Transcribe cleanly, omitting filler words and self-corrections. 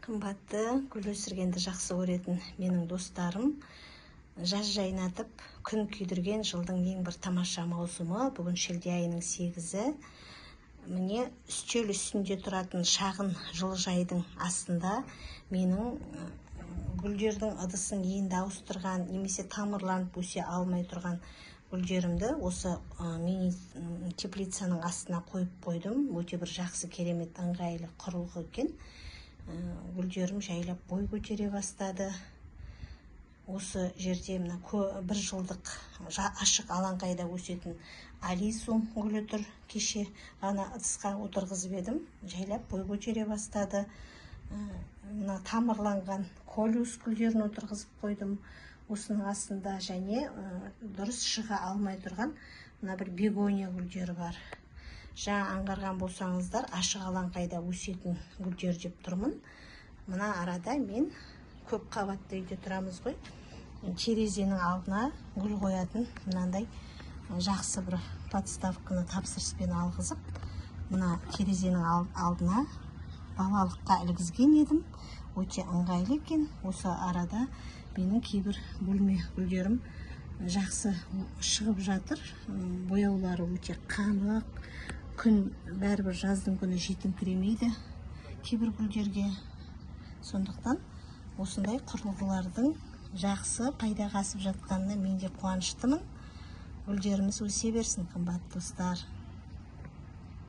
Қымбатты гүл өсіргенді жақсы көретін менің достарым, жаз жайнатып, күн күйдірген жылдың ең бір тамаша маусымы. Бүгін шілде айының 8-і. Міне үстел үстінде тұратын шағын жылыжайдың астында менің гүлдердің ыдысын енді ауыстырған, немесе тамырланып өсе алмай тұрған гүлдерімді осы мини теплицаның астына қойып қойдым. Өте бір жақсы, керемет, ыңғайлы құрылғы екен. Гүлдерім жайлап бой көтере бастады. Осы жерде мына бір жылдық ашық алаңқайда өсетін алисум гүлі тұр. Кеше ғана ыдысқа отырғызып едім, жайлап бой көтере бастады. Мына тамырланған колиус гүлдерін отырғызып қойдым осының астында, және дұрыс шыға алмай тұрған мына бір бегония гүлдері бар. Жаңа аңғарған болсаңыздар, ашық алаңқайда өсетін гүлдер деп тұрмын. Мына арада мен көп қабатты үйде тұрамыз ғой. Терезенің алдына гүл қоятын мынандай жақсы бір подставканы тапсырыспен алғызып, мына терезенің алдына балалыққа ілгізген едім. Өте ыңғайлы екен. Осы арада менің кейбір бөлме гүлдерім жақсы шығып жатыр. Бояулары өте қанық. Күн бәрібір жаздың күні жетіңкіремейді кейбір гүлдерге. Сондықтан осындай құрылғылардың жақсы пайда қасып жатқанына мен де қуаныштымын. Гүлдеріміз өсе берсін, қымбатты достар.